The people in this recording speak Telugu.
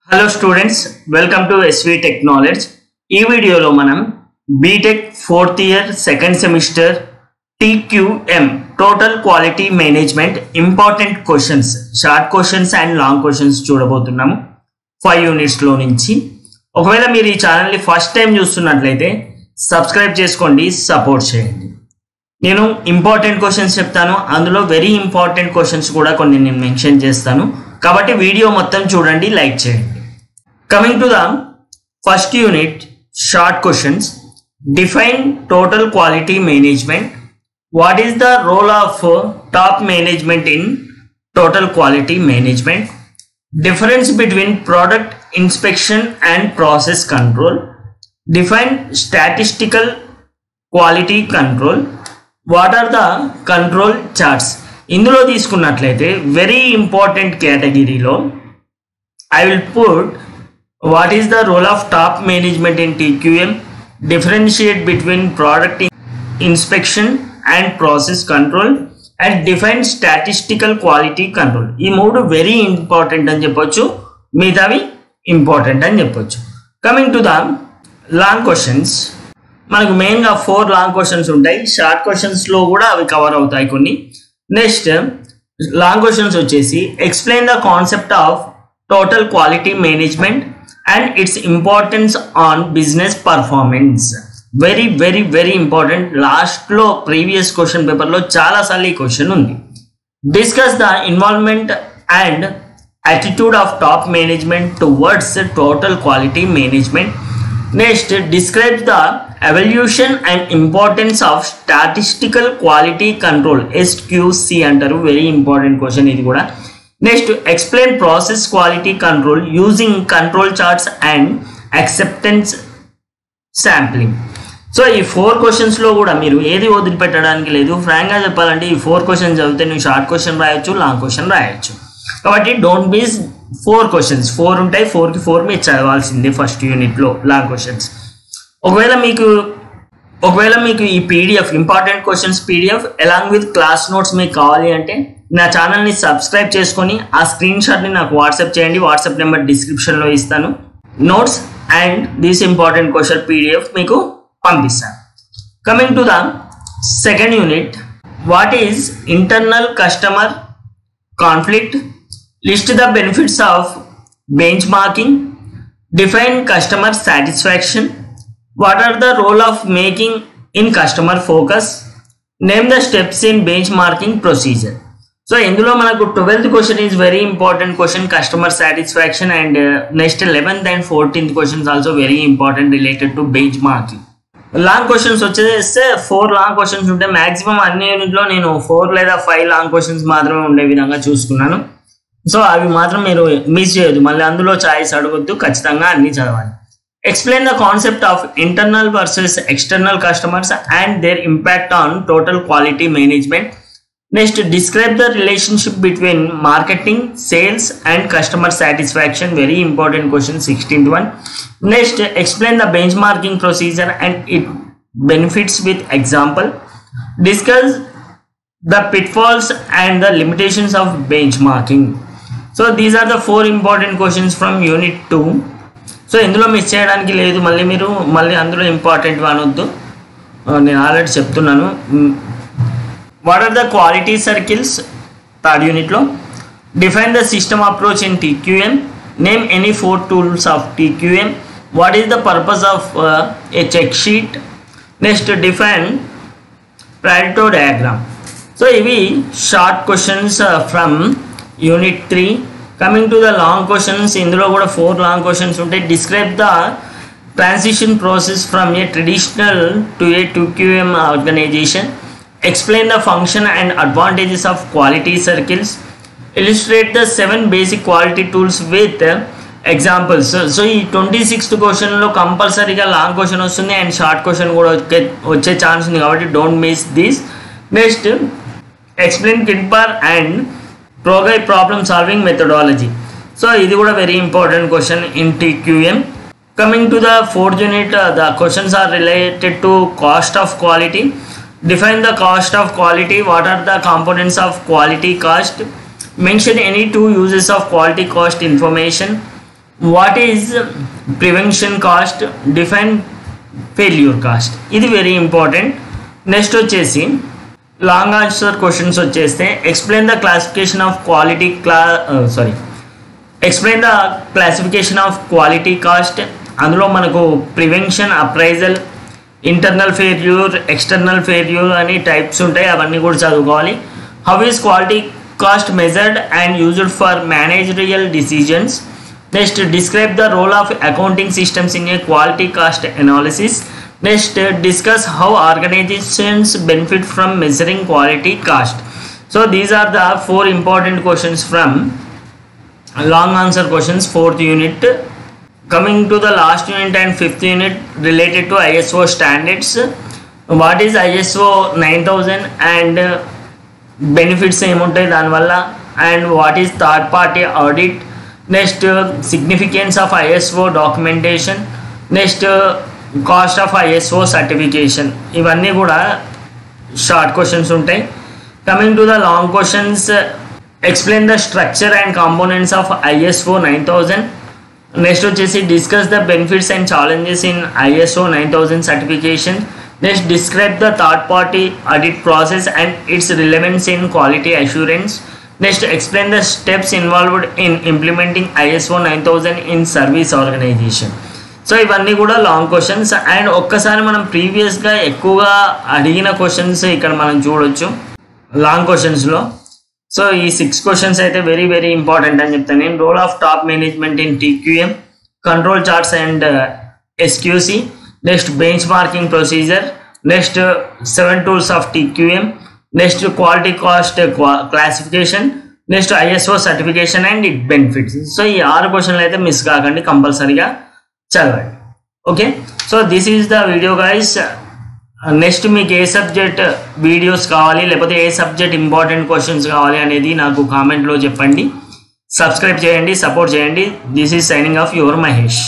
Hello students, welcome to SV Tech Knowledge. ఈ వీడియోలో మనం B Tech 4th year second semester TQM total quality management important questions, short questions and long questions చూడబోతున్నాము 5 యూనిట్స్ లో నుంచి. ఒకవేళ మీరు ఈ ఛానల్ ని ఫస్ట్ టైం చూస్తున్నట్లయితే సబ్స్క్రైబ్ చేసుకోండి, సపోర్ట్ చేయండి. నేను ఇంపార్టెంట్ క్వశ్చన్స్ చెప్తాను, అందులో వెరీ ఇంపార్టెంట్ క్వశ్చన్స్ కూడా కొన్ని నేను మెన్షన్ చేస్తాను, కాబట్టి వీడియో మొత్తం చూడండి, లైక్ చేయండి. Coming to the first unit, short questions. Define total quality management. What is the role of top management in total quality management? Difference between product inspection and process control. Define statistical quality control. What are the control charts? ఇందులో తీసుకున్నట్లయితే వెరీ ఇంపార్టెంట్ కేటగిరీలో I will put what is the role of top management in TQM, differentiate between product inspection and process control, and define statistical quality control. ఈ మూడు వెరీ ఇంపార్టెంట్ అని చెప్పొచ్చు, మిగతావి ఇంపార్టెంట్ అని చెప్పొచ్చు. Coming to the long questions, మనకు మెయిన్గా 4 లాంగ్ క్వశ్చన్స్ ఉంటాయి, షార్ట్ క్వశ్చన్స్లో కూడా అవి కవర్ అవుతాయి కొన్ని. నెక్స్ట్ లాంగ్ క్వశ్చన్స్ వచ్చేసి explain the concept of total quality management and its importance on business performance. Very very very important. లాస్ట్లో ప్రీవియస్ క్వశ్చన్ పేపర్లో చాలాసార్లు ఈ క్వశ్చన్ ఉంది. Discuss the involvement and attitude of top management towards total quality management. Next describe the evaluation and importance of statistical quality control, SQC అంటారు, వెరీ ఇంపార్టెంట్ క్వశ్చన్ ఇది కూడా. Next explain process quality control using control charts and acceptance sampling. So ఈ 4 క్వశ్చన్స్లో కూడా మీరు ఏది వదిలిపెట్టడానికి లేదు. ఫ్రాంక్గా చెప్పాలంటే ఈ 4 క్వశ్చన్స్ చదివితే నువ్వు షార్ట్ క్వశ్చన్ రాయొచ్చు, లాంగ్ క్వశ్చన్ రాయొచ్చు. కాబట్టి డోంట్ మిస్ 4 క్వశ్చన్స్. 4 ఉంటాయి, 4కి 4 మీరు చదవాల్సిందే ఫస్ట్ యూనిట్లో లాంగ్ క్వశ్చన్స్. ఒకవేళ మీకు ఈ PDF important questions PDF along with class notes మీకు కావాలి అంటే నా ఛానల్ని సబ్స్క్రైబ్ చేసుకొని ఆ స్క్రీన్ షాట్ని నాకు వాట్సాప్ చేయండి. వాట్సాప్ నెంబర్ డిస్క్రిప్షన్లో ఇస్తాను. Notes and this important question PDF మీకు పంపిస్తాను. Coming to the second unit, what is internal customer conflict, list the benefits of bench marking, define customer satisfaction, what are the role of making in customer focus, name the steps in benchmarking procedure. So ఇందులో మనకు 12th question is very important question, customer satisfaction, and next 11th and 14th questions also very important related to bench marking. Long questions వచ్చేస్తే 4 లాంగ్ క్వశ్చన్స్ ఉంటాయి. మాక్సిమం అన్ని యూనిట్లో నేను 4 లేదా 5 లాంగ్ క్వశ్చన్స్ మాత్రమే ఉండే విధంగా చూసుకున్నాను. సో అవి మాత్రం మీరు మిస్ చేయొద్దు, మళ్ళీ అందులో చాయిస్ అడగొద్దు, ఖచ్చితంగా అన్ని చదవాలి. Explain the concept of internal versus external customers and their impact on total quality management. Next, describe the relationship between marketing, sales and customer satisfaction. Very important question, 16th one. Next, explain the benchmarking procedure and its benefits with example. Discuss the pitfalls and the limitations of benchmarking. So these are the 4 important questions from unit 2. So ఇందులో మిస్ చేయడానికి లేదు, మళ్ళీ అందులో ఇంపార్టెంట్ అనొద్దు, నేను ఆల్రెడీ చెప్తున్నాను. What are the quality circles, 3rd యూనిట్లో. Define the system approach in TQM, name any 4 tools of TQM, what is the purpose of a check sheet. Next define Pareto diagram. So ఇవి short questions from unit 3. Coming to the long questions, ఇందులో కూడా 4 లాంగ్ క్వశ్చన్స్ ఉంటాయి. Describe the transition process from A traditional to a TQM organisation, explain the function and advantages of quality circles, illustrate the 7 basic quality tools with examples. So ఈ 26th క్వశ్చన్లో కంపల్సరీగా లాంగ్ క్వశ్చన్ వస్తుంది అండ్ షార్ట్ క్వశ్చన్ కూడా వచ్చే ఛాన్స్ ఉంది, కాబట్టి don't miss this. Next explain కిడ్బార్ అండ్ ప్రోగై ప్రాబ్లమ్ సాల్వింగ్ మెథడాలజీ. సో ఇది కూడా very important question in TQM. Coming to the 4th unit, the questions are related to cost of quality. Define the cost of quality, what are the components of quality cost, mention any two uses of quality cost information, what is prevention cost, define failure cost, ఇది వెరీ ఇంపార్టెంట్. నెక్స్ట్ వచ్చేసి లాంగ్ ఆన్సర్ క్వశ్చన్స్ వచ్చేస్తే explain the classification of quality explain the classification of quality cost. అందులో మనకు prevention, appraisal, internal failure, external failure అని టైప్స్ ఉంటాయి, అవన్నీ కూడా చదువుకోవాలి. How is quality cost measured and used for managerial decisions. Next describe the role of accounting systems in a quality cost analysis. Next discuss how organizations benefit from measuring quality cost. So these are the 4 important questions from long answer questions 4th unit. Coming to the last unit and 5th unit related to ISO standards. What is ISO 9000 and benefits ఏముంటాయి దానివల్ల, and what is third party audit. Next significance of ISO documentation. Next cost of ISO certification. ఇవన్నీ కూడా షార్ట్ క్వశ్చన్స్ ఉంటాయి. Coming to the long questions, explain the structure and components of ISO 9000. Next వచ్చేసి discuss the benefits and challenges in ISO 9000 certification. Next describe the third party audit process and its relevance in quality assurance. Next explain the steps involved in implementing ISO 9000 in service organisation. So ఇవన్నీ కూడా లాంగ్ క్వశ్చన్స్. అండ్ ఒక్కసారి మనం ప్రీవియస్గా ఎక్కువగా అడిగిన క్వశ్చన్స్ ఇక్కడ మనం చూడొచ్చు లాంగ్ క్వశ్చన్స్లో. సో ఈ 6 క్వశ్చన్స్ అయితే వెరీ వెరీ ఇంపార్టెంట్ అని చెప్తాను నేను. Role of top management in TQM, control charts and SQC. Next benchmarking procedure. Next 7 tools of TQM. Next quality cost classification. Next ISO certification and it benefits. So ఈ 6 క్వశ్చన్లు అయితే మిస్ కాకండి, కంపల్సరీగా చదవండి. Okay, so this is the video guys. Next మీకు ఏ సబ్జెక్ట్ వీడియోస్ కావాలి, లేకపోతే ఏ సబ్జెక్ట్ ఇంపార్టెంట్ క్వశ్చన్స్ కావాలి అనేది నాకు కామెంట్లో చెప్పండి. సబ్స్క్రైబ్ చేయండి, సపోర్ట్ చేయండి. This is signing off your Mahesh.